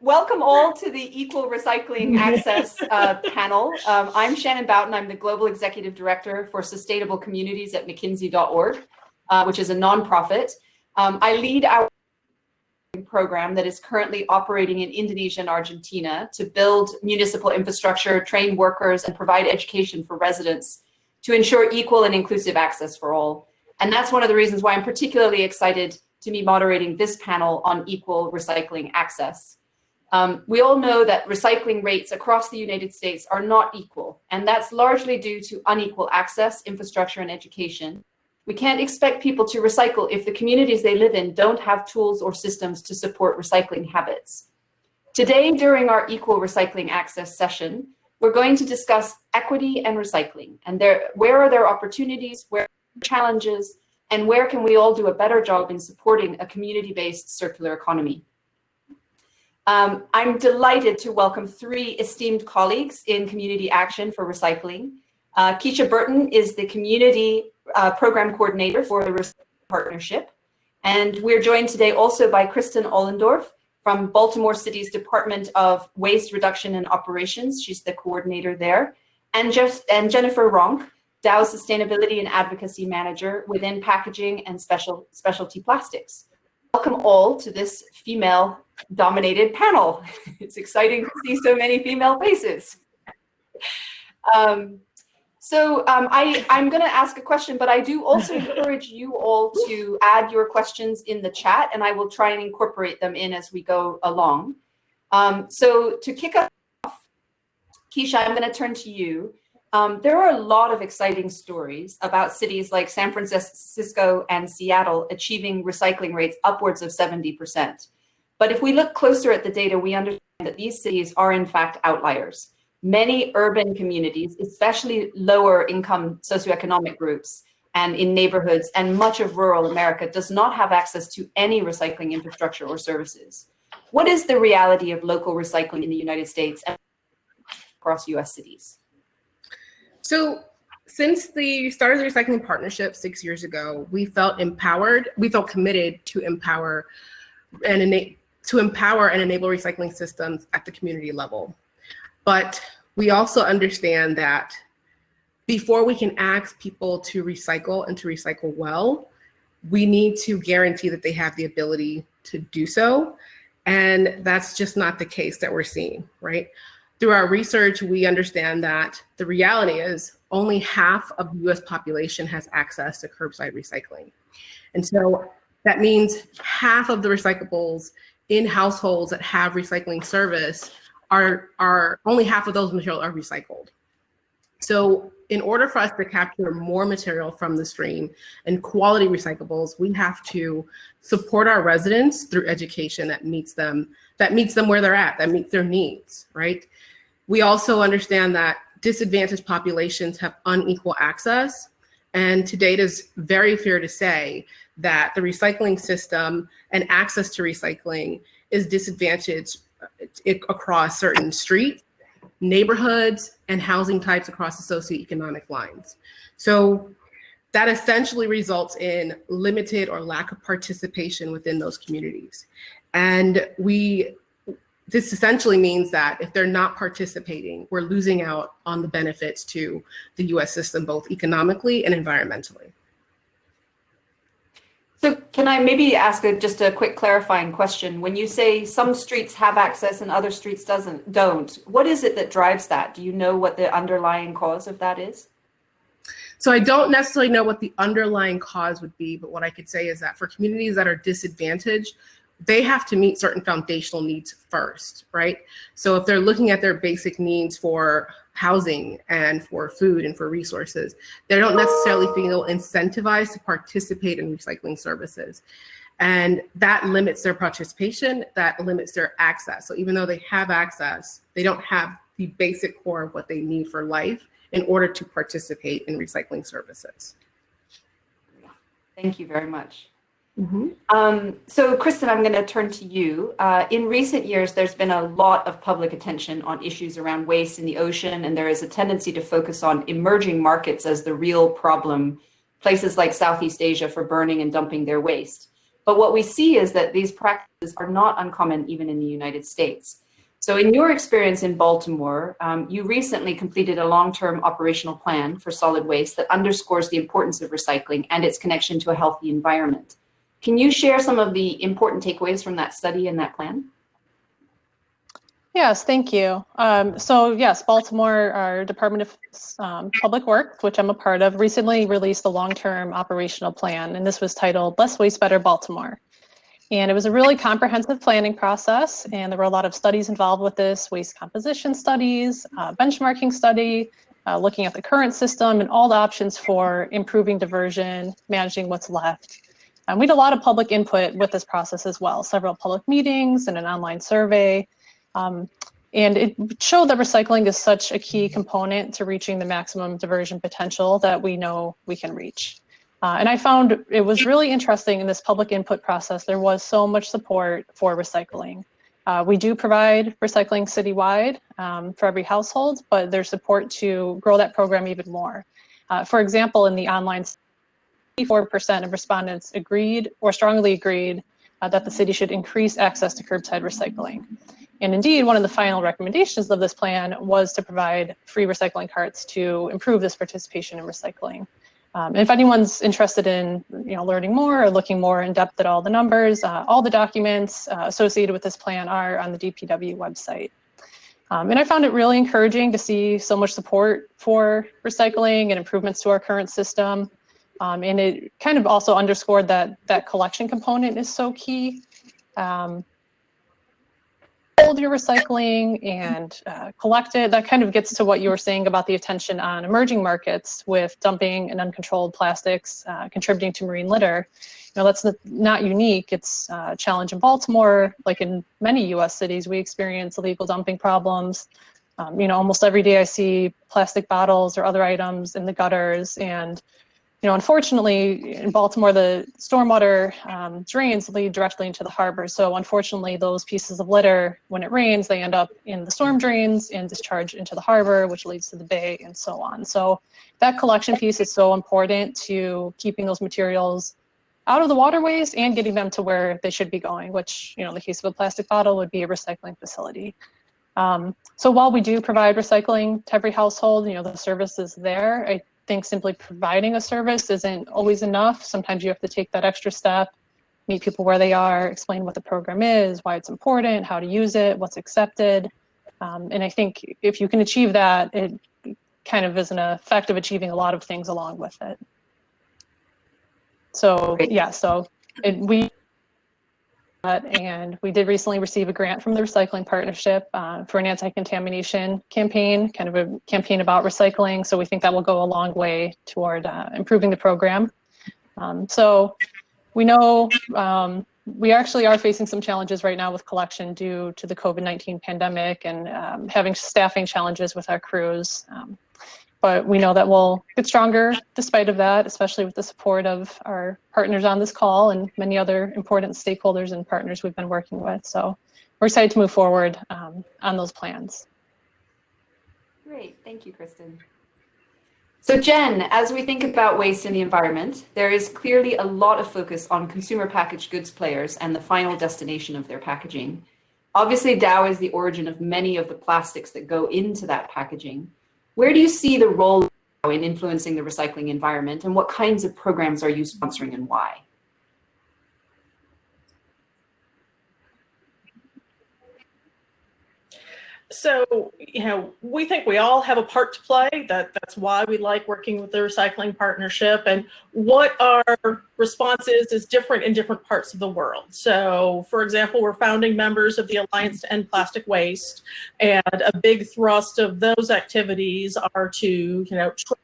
Welcome all to the Equal Recycling Access panel. I'm Shannon Bouton. I'm the Global Executive Director for Sustainable Communities at McKinsey.org, which is a nonprofit. I lead our program that is currently operating in Indonesia and Argentina to build municipal infrastructure, train workers, and provide education for residents to ensure equal and inclusive access for all. And that's one of the reasons why I'm particularly excited to be moderating this panel on equal recycling access. We all know that recycling rates across the United States are not equal, and that's largely due to unequal access, infrastructure, and education. We can't expect people to recycle if the communities they live in don't have tools or systems to support recycling habits. Today, during our Equal Recycling Access session, we're going to discuss equity and recycling, and where are there opportunities, where are challenges, and where can we all do a better job in supporting a community-based circular economy? I'm delighted to welcome three esteemed colleagues in community action for recycling. Keysha Burton is the community program coordinator for the Recycling Partnership. And we're joined today also by Kristyn Oldendorf from Baltimore City's Department of Waste Reduction and Operations. She's the coordinator there. And Jennifer Ronk, Dow Sustainability and Advocacy Manager within Packaging and Specialty Plastics. Welcome all to this female-dominated panel. It's exciting to see so many female faces. I'm going to ask a question, but I do also encourage you all to add your questions in the chat, and I will try and incorporate them in as we go along. So to kick us off, Keysha, I'm going to turn to you. There are a lot of exciting stories about cities like San Francisco and Seattle achieving recycling rates upwards of 70%. But if we look closer at the data, we understand that these cities are in fact outliers. Many urban communities, especially lower income socioeconomic groups and in neighborhoods, and much of rural America does not have access to any recycling infrastructure or services. What is the reality of local recycling in the United States and across US cities? So since the start of the Recycling Partnership 6 years ago, we felt committed to empower and enable recycling systems at the community level. But we also understand that before we can ask people to recycle and to recycle well, we need to guarantee that they have the ability to do so. And that's just not the case that we're seeing, right? Through our research, we understand that the reality is only half of the US population has access to curbside recycling. And so that means half of the recyclables in households that have recycling service are only half of those materials are recycled. So in order for us to capture more material from the stream and quality recyclables, we have to support our residents through education that meets them where they're at, that meets their needs, right? We also understand that disadvantaged populations have unequal access. And today it is very fair to say that the recycling system and access to recycling is disadvantaged across certain streets, neighborhoods, and housing types across the socioeconomic lines. So that essentially results in limited or lack of participation within those communities. And this essentially means that if they're not participating, we're losing out on the benefits to the US system, both economically and environmentally. So can I maybe ask just a quick clarifying question? When you say some streets have access and other streets don't, what is it that drives that? Do you know what the underlying cause of that is? So I don't necessarily know what the underlying cause would be, but what I could say is that for communities that are disadvantaged, they have to meet certain foundational needs first, right? So if they're looking at their basic needs for housing and for food and for resources, they don't necessarily feel incentivized to participate in recycling services. And that limits their participation, that limits their access. So even though they have access, they don't have the basic core of what they need for life in order to participate in recycling services. Thank you very much. Mm-hmm. So Kristyn, I'm going to turn to you. In recent years, there's been a lot of public attention on issues around waste in the ocean, and there is a tendency to focus on emerging markets as the real problem, places like Southeast Asia for burning and dumping their waste. But what we see is that these practices are not uncommon even in the United States. So in your experience in Baltimore, you recently completed a long-term operational plan for solid waste that underscores the importance of recycling and its connection to a healthy environment. Can you share some of the important takeaways from that study and that plan? Yes, thank you. So yes, Baltimore, our Department of Public Works, which I'm a part of, recently released a long-term operational plan, and this was titled Less Waste, Better Baltimore. And it was a really comprehensive planning process, and there were a lot of studies involved with this, waste composition studies, benchmarking study, looking at the current system and all the options for improving diversion, managing what's left. We had a lot of public input with this process as well, several public meetings and an online survey. And it showed that recycling is such a key component to reaching the maximum diversion potential that we know we can reach. And I found it was really interesting in this public input process, there was so much support for recycling. We do provide recycling citywide for every household, but there's support to grow that program even more. For example, in the online, 84% of respondents agreed or strongly agreed that the city should increase access to curbside recycling. And indeed, one of the final recommendations of this plan was to provide free recycling carts to improve this participation in recycling. And if anyone's interested in learning more or looking more in depth at all the numbers, all the documents associated with this plan are on the DPW website. And I found it really encouraging to see so much support for recycling and improvements to our current system. And it kind of also underscored that that collection component is so key. Hold your recycling and collect it. That kind of gets to what you were saying about the attention on emerging markets with dumping and uncontrolled plastics contributing to marine litter. That's not unique. It's a challenge in Baltimore. Like in many US cities, we experience illegal dumping problems. Almost every day I see plastic bottles or other items in the gutters. And unfortunately, in Baltimore, the stormwater drains lead directly into the harbor. So unfortunately, those pieces of litter, when it rains, they end up in the storm drains and discharge into the harbor, which leads to the bay and so on. So that collection piece is so important to keeping those materials out of the waterways and getting them to where they should be going, which, in the case of a plastic bottle would be a recycling facility. So while we do provide recycling to every household, the service is there. I think simply providing a service isn't always enough. Sometimes you have to take that extra step, meet people where they are, explain what the program is, why it's important, how to use it, what's accepted. And I think if you can achieve that, it kind of is an effect of achieving a lot of things along with it. So yeah, and we did recently receive a grant from the Recycling Partnership for an anti-contamination campaign, kind of a campaign about recycling. So we think that will go a long way toward improving the program. So we know we actually are facing some challenges right now with collection due to the COVID-19 pandemic and having staffing challenges with our crews. But we know that we'll get stronger despite of that, especially with the support of our partners on this call and many other important stakeholders and partners we've been working with. So we're excited to move forward on those plans. Great, thank you, Kristyn. So Jen, as we think about waste in the environment, there is clearly a lot of focus on consumer packaged goods players and the final destination of their packaging. Obviously, Dow is the origin of many of the plastics that go into that packaging. Where do you see the role in influencing the recycling environment, and what kinds of programs are you sponsoring and why? So, we think we all have a part to play. That's why we like working with the Recycling Partnership. And what our response is different in different parts of the world. So, for example, we're founding members of the Alliance to End Plastic Waste. And a big thrust of those activities are to,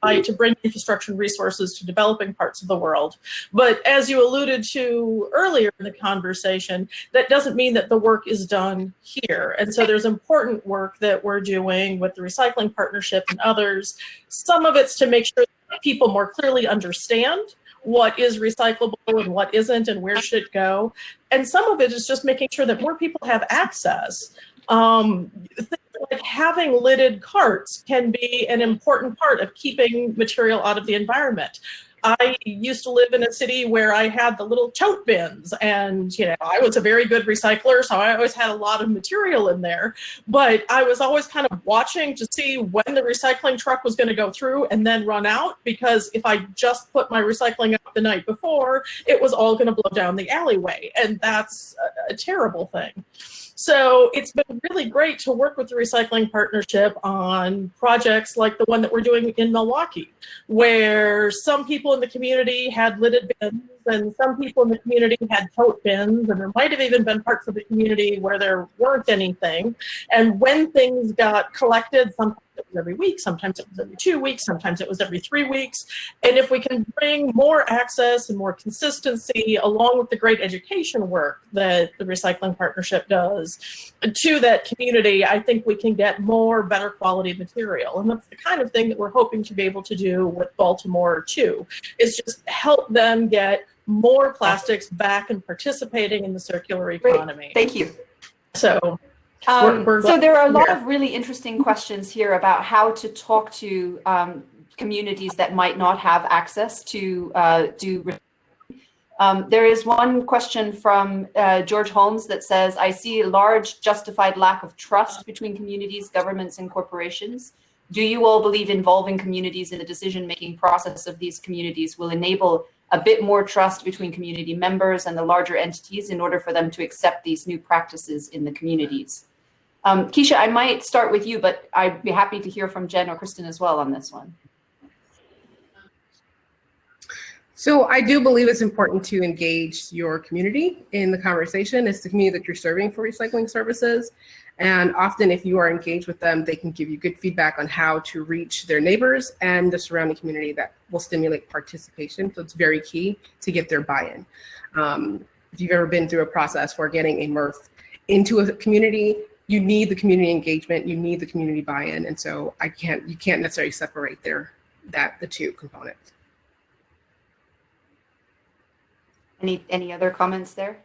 try to bring infrastructure and resources to developing parts of the world. But as you alluded to earlier in the conversation, that doesn't mean that the work is done here. And so there's important work that we're doing with the Recycling Partnership and others. Some of it's to make sure that people more clearly understand what is recyclable and what isn't and where should it go. And some of it is just making sure that more people have access. Things like having lidded carts can be an important part of keeping material out of the environment. I used to live in a city where I had the little tote bins, and I was a very good recycler, so I always had a lot of material in there. But I was always kind of watching to see when the recycling truck was going to go through and then run out, because if I just put my recycling out the night before, it was all going to blow down the alleyway, and that's a terrible thing. So it's been really great to work with the Recycling Partnership on projects like the one that we're doing in Milwaukee, where some people in the community had lidded bins and some people in the community had tote bins, and there might have even been parts of the community where there weren't anything. And when things got collected, sometimes it was every week, sometimes it was every 2 weeks, sometimes it was every 3 weeks. And if we can bring more access and more consistency, along with the great education work that the Recycling Partnership does, to that community, I think we can get more better quality material. And that's the kind of thing that we're hoping to be able to do with Baltimore too, is just help them get more plastics back and participating in the circular economy. Great. Thank you. So, so there are a lot of really interesting questions here about how to talk to communities that might not have access to there is one question from George Holmes that says, I see a large justified lack of trust between communities, governments, and corporations. Do you all believe involving communities in the decision-making process of these communities will enable a bit more trust between community members and the larger entities in order for them to accept these new practices in the communities? Keysha, I might start with you, but I'd be happy to hear from Jen or Kristyn as well on this one. So I do believe it's important to engage your community in the conversation. It's the community that you're serving for recycling services. And often if you are engaged with them, they can give you good feedback on how to reach their neighbors and the surrounding community that will stimulate participation. So it's very key to get their buy-in. If you've ever been through a process for getting a MRF into a community, you need the community engagement, you need the community buy-in. And so you can't necessarily separate the two components. Any other comments there?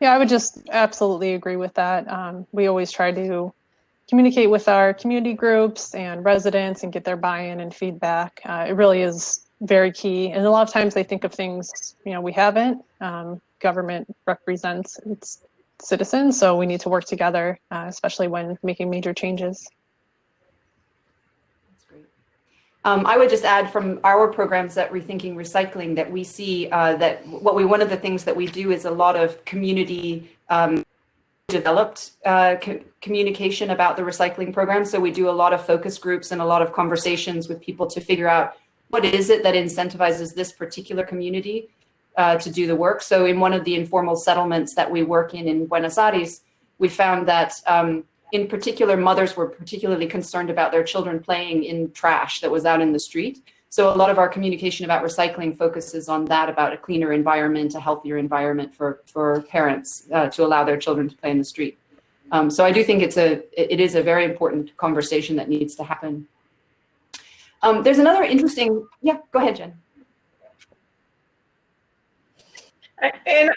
Yeah, I would just absolutely agree with that. We always try to communicate with our community groups and residents and get their buy-in and feedback. It really is very key. And a lot of times they think of things, we haven't. Government represents its citizens, so we need to work together, especially when making major changes. I would just add from our programs at Rethinking Recycling that we see that one of the things that we do is a lot of community developed communication about the recycling program. So we do a lot of focus groups and a lot of conversations with people to figure out what is it that incentivizes this particular community to do the work. So in one of the informal settlements that we work in Buenos Aires, we found that in particular, mothers were particularly concerned about their children playing in trash that was out in the street. So a lot of our communication about recycling focuses on that, about a cleaner environment, a healthier environment for parents to allow their children to play in the street. So I do think it is a very important conversation that needs to happen. There's another interesting, yeah, go ahead, Jen. And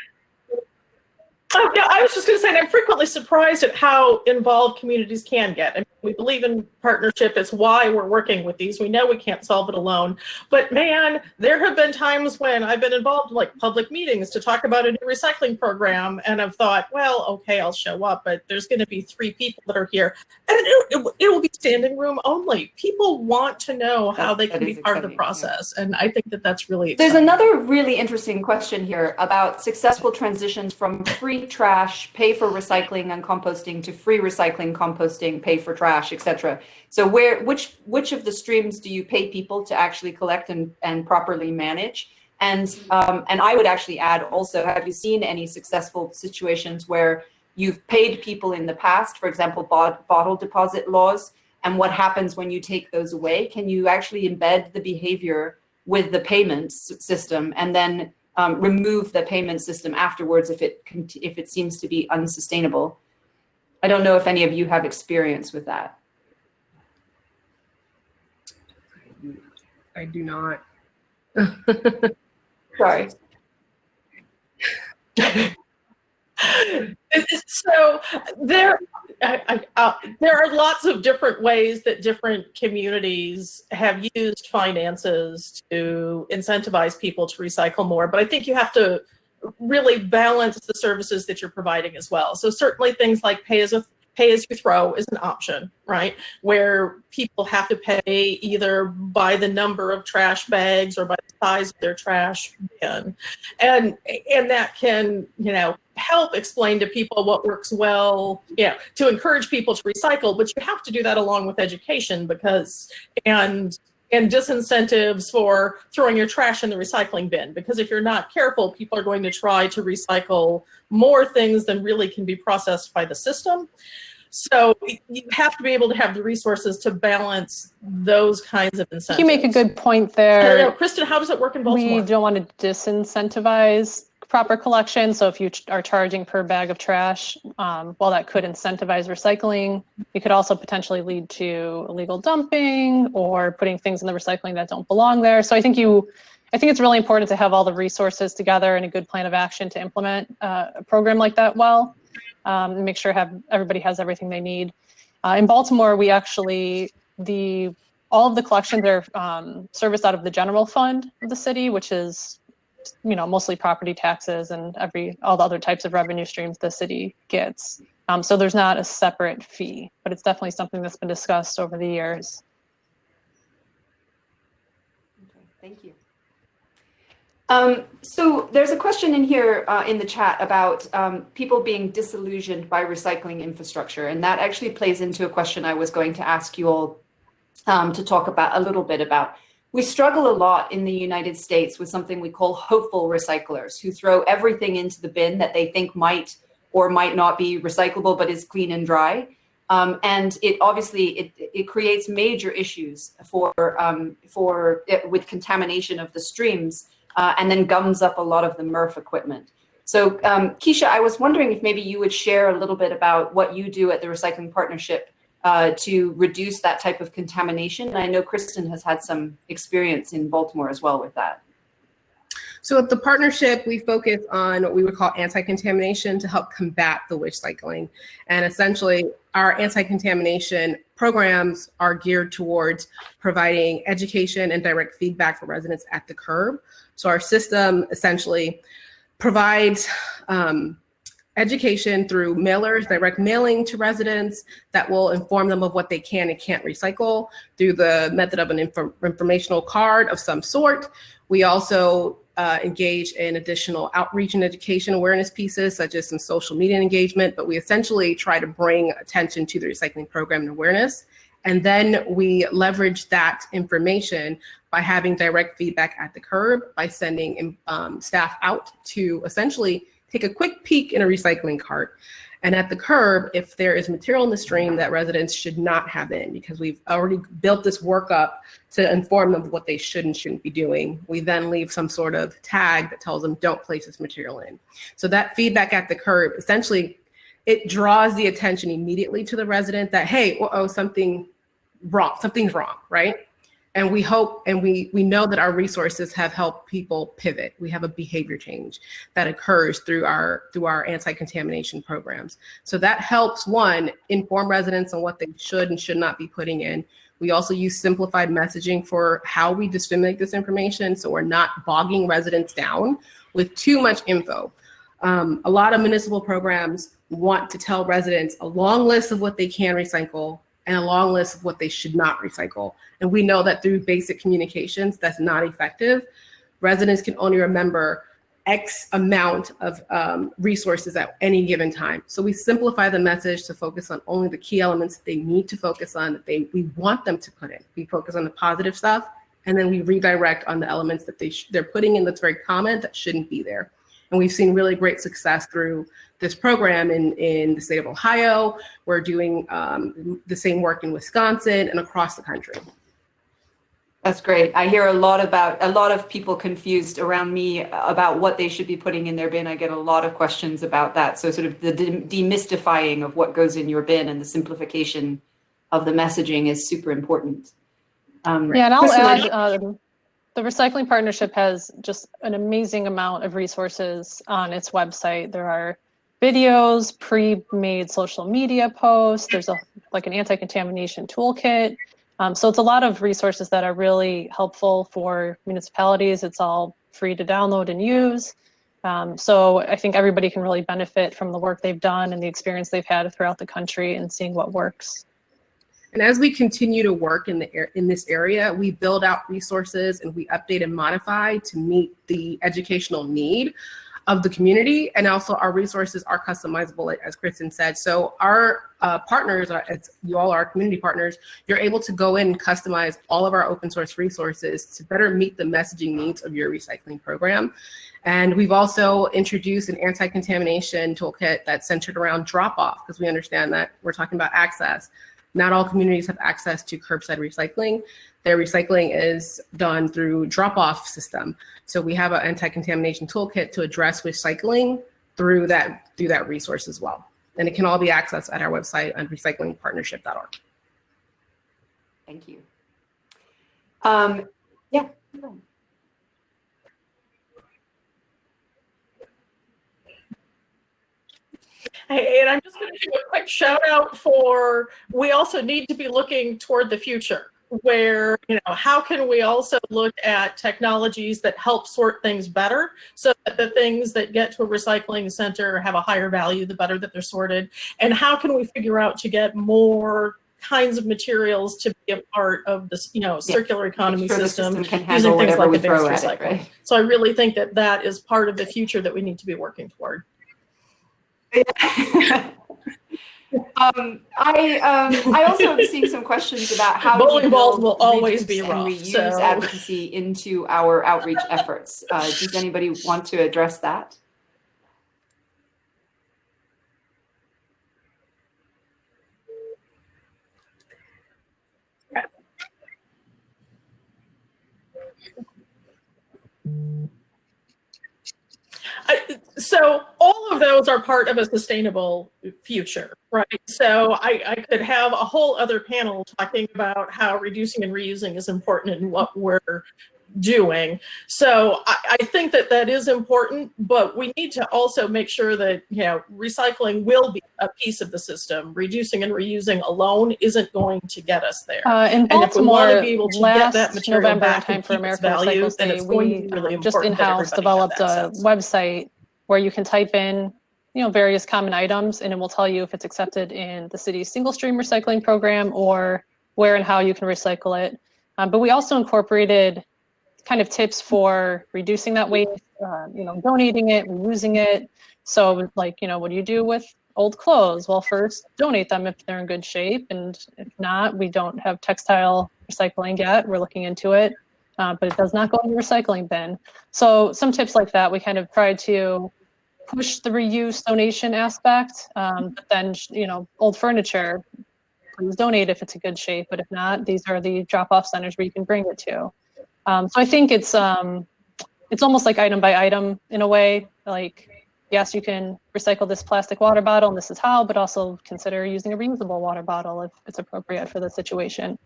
I was just going to say, I'm frequently surprised at how involved communities can get. I mean, we believe in partnership. It's why we're working with these. We know we can't solve it alone. But man, there have been times when I've been involved in like public meetings to talk about a new recycling program, and I've thought, well, okay, I'll show up, but there's going to be 3 people that are here, and it will be standing room only. People want to know how they can be part of the process, and I think that that's really exciting. There's another really interesting question here about successful transitions from free trash, pay for recycling and composting, to free recycling, composting, pay for trash, etc. So which of the streams do you pay people to actually collect and properly manage? And I would actually add also, have you seen any successful situations where you've paid people in the past, for example, bottle deposit laws, and what happens when you take those away? Can you actually embed the behavior with the payments system and then remove the payment system afterwards if it seems to be unsustainable? I don't know if any of you have experience with that. I do not. Sorry. So there there are lots of different ways that different communities have used finances to incentivize people to recycle more, but I think you have to really balance the services that you're providing as well. So certainly things like pay as you throw is an option, right? Where people have to pay either by the number of trash bags or by the size of their trash bin. And that can, help explain to people what works well, to encourage people to recycle, but you have to do that along with education and disincentives for throwing your trash in the recycling bin, because if you're not careful, people are going to try to recycle more things than really can be processed by the system. So you have to be able to have the resources to balance those kinds of incentives. You make a good point there. Kristyn, how does it work in Baltimore? We don't want to disincentivize proper collection. So if you are charging per bag of trash, while that could incentivize recycling, it could also potentially lead to illegal dumping or putting things in the recycling that don't belong there. So I think it's really important to have all the resources together and a good plan of action to implement a program like that well, and make sure everybody has everything they need. In Baltimore, we actually, all of the collections are serviced out of the general fund of the city, which is mostly property taxes and all the other types of revenue streams the city gets. So there's not a separate fee, but it's definitely something that's been discussed over the years. Okay, thank you. So there's a question in here in the chat about people being disillusioned by recycling infrastructure, and that actually plays into a question I was going to ask you all to talk about a little bit about. We struggle a lot in the United States with something we call hopeful recyclers, who throw everything into the bin that they think might or might not be recyclable, but is clean and dry. And it obviously creates major issues with contamination of the streams, and then gums up a lot of the MRF equipment. So Keysha, I was wondering if maybe you would share a little bit about what you do at the Recycling Partnership to reduce that type of contamination. And I know Kristyn has had some experience in Baltimore as well with that. So at the partnership, we focus on what we would call anti-contamination to help combat the wish cycling. And essentially, our anti-contamination programs are geared towards providing education and direct feedback for residents at the curb. So our system essentially provides education through mailers, direct mailing to residents that will inform them of what they can and can't recycle through the method of an informational card of some sort. We also engage in additional outreach and education awareness pieces, such as some social media engagement, but we essentially try to bring attention to the recycling program and awareness. And then we leverage that information by having direct feedback at the curb, by sending staff out to essentially take a quick peek in a recycling cart. And at the curb, if there is material in the stream that residents should not have in, because we've already built this workup to inform them of what they should and shouldn't be doing, we then leave some sort of tag that tells them don't place this material in. So that feedback at the curb, essentially, it draws the attention immediately to the resident that, hey, something's wrong, right? And we hope, and we know that our resources have helped people pivot. We have a behavior change that occurs through our anti-contamination programs. So that helps, one, inform residents on what they should and should not be putting in. We also use simplified messaging for how we disseminate this information, so we're not bogging residents down with too much info. A lot of municipal programs want to tell residents a long list of what they can recycle and a long list of what they should not recycle. And we know that through basic communications, that's not effective. Residents can only remember X amount of resources at any given time. So we simplify the message to focus on only the key elements that they need to focus on, that we want them to put in. We focus on the positive stuff, and then we redirect on the elements that they're putting in that's very common that shouldn't be there. And we've seen really great success through this program in the state of Ohio. We're doing the same work in Wisconsin and across the country. That's great. I hear a lot of people confused around me about what they should be putting in their bin. I get a lot of questions about that. So sort of the demystifying of what goes in your bin and the simplification of the messaging is super important. Yeah, and I'll add, the Recycling Partnership has just an amazing amount of resources on its website. There are videos, pre-made social media posts. There's like an anti-contamination toolkit. So it's a lot of resources that are really helpful for municipalities. It's all free to download and use. So I think everybody can really benefit from the work they've done and the experience they've had throughout the country and seeing what works. And as we continue to work in this area, we build out resources and we update and modify to meet the educational need of the community. And also our resources are customizable, as Kristyn said. So our partners, as you all are community partners, you're able to go in and customize all of our open source resources to better meet the messaging needs of your recycling program. And we've also introduced an anti-contamination toolkit that's centered around drop-off, because we understand that we're talking about access. Not all communities have access to curbside recycling. Their recycling is done through drop-off system. So we have an anti-contamination toolkit to address recycling through that resource as well. And it can all be accessed at our website on recyclingpartnership.org. Thank you. Yeah. Hey, and I'm just going to do a quick shout out for, we also need to be looking toward the future, where, you know, how can we also look at technologies that help sort things better so that the things that get to a recycling center have a higher value, the better that they're sorted, and how can we figure out to get more kinds of materials to be a part of this, you know, circular economy system can handle using things whatever like we throw advanced at it, recycling. right? So I really think that that is part of the future that we need to be working toward. I also am seeing some questions about how Bowling do we balls build, will always reduce, be and rough, reuse so. advocacy into our outreach efforts. Does anybody want to address that? So all of those are part of a sustainable future, right? So I could have a whole other panel talking about how reducing and reusing is important in what we're doing. So I think that that is important, but we need to also make sure that, you know, recycling will be a piece of the system. Reducing and reusing alone isn't going to get us there. In And if we want Baltimore, to be able to get that last material November in back Time and for keep its America value, Recycles then Day, it's going to we be really just important that in-house everybody have developed a access. website where you can type in, you know, various common items, and it will tell you if it's accepted in the city's single stream recycling program or where and how you can recycle it. But we also incorporated kind of tips for reducing that waste, you know, donating it, reusing it. So like, you know, what do you do with old clothes? Well, first donate them if they're in good shape. And if not, we don't have textile recycling yet. We're looking into it, but it does not go in the recycling bin. So some tips like that, we kind of tried to push the reuse donation aspect, but then, you know, old furniture, please donate if it's in good shape. But if not, these are the drop-off centers where you can bring it to. So I think it's almost like item by item in a way. Like, yes, you can recycle this plastic water bottle, and this is how, but also consider using a reusable water bottle if it's appropriate for the situation.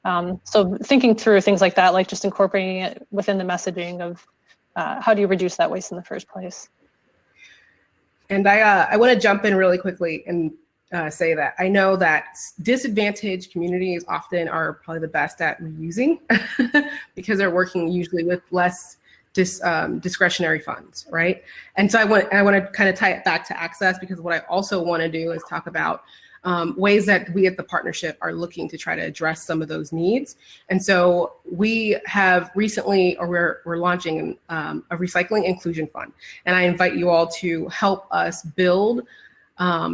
So thinking through things like that, like just incorporating it within the messaging of how do you reduce that waste in the first place. And I want to jump in really quickly and say that I know that disadvantaged communities often are probably the best at reusing because they're working usually with less discretionary funds, right? And so I want to kind of tie it back to access, because what I also want to do is talk about ways that we at the partnership are looking to try to address some of those needs. And so we have recently, or we're launching a recycling inclusion fund. And I invite you all to help us build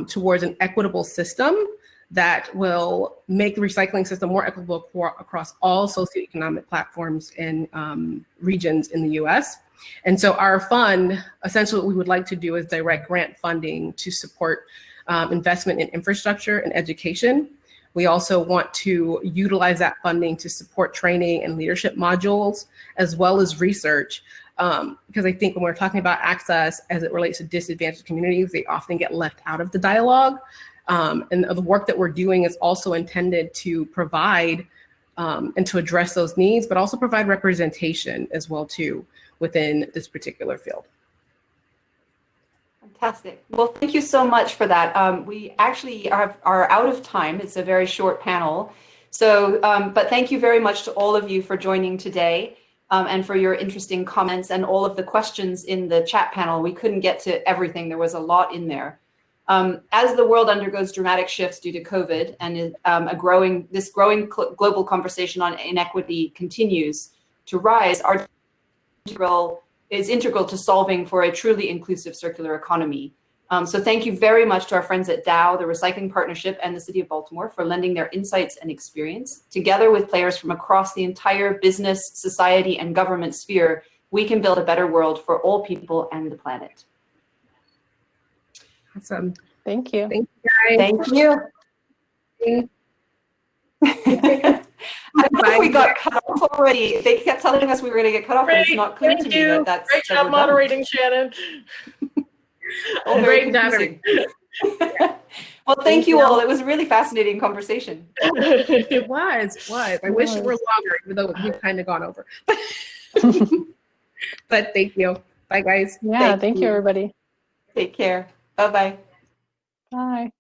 towards an equitable system that will make the recycling system more equitable across all socioeconomic platforms and regions in the US. And so our fund, essentially what we would like to do is direct grant funding to support investment in infrastructure and education. We also want to utilize that funding to support training and leadership modules, as well as research. Because I think when we're talking about access as it relates to disadvantaged communities, they often get left out of the dialogue. And the work that we're doing is also intended to provide and to address those needs, but also provide representation as well too within this particular field. Fantastic. Well, thank you so much for that. We actually are out of time. It's a very short panel. So, but thank you very much to all of you for joining today and for your interesting comments and all of the questions in the chat panel. We couldn't get to everything. There was a lot in there. As the world undergoes dramatic shifts due to COVID and this growing global conversation on inequity continues to rise, our is integral to solving for a truly inclusive circular economy. So thank you very much to our friends at Dow, the Recycling Partnership, and the City of Baltimore for lending their insights and experience. Together with players from across the entire business, society, and government sphere, we can build a better world for all people and the planet. Awesome. Thank you. Thank you, guys. Thank you. I don't know if we got cut off already. They kept telling us we were going to get cut off, but it's not clear to me that that's great job moderating, Shannon. All very confusing. Well, thank you all. It was a really fascinating conversation. It was. I wish it were longer, even though we've kind of gone over. But thank you. Bye, guys. Yeah, thank you, everybody. Take care. Bye-bye. Bye.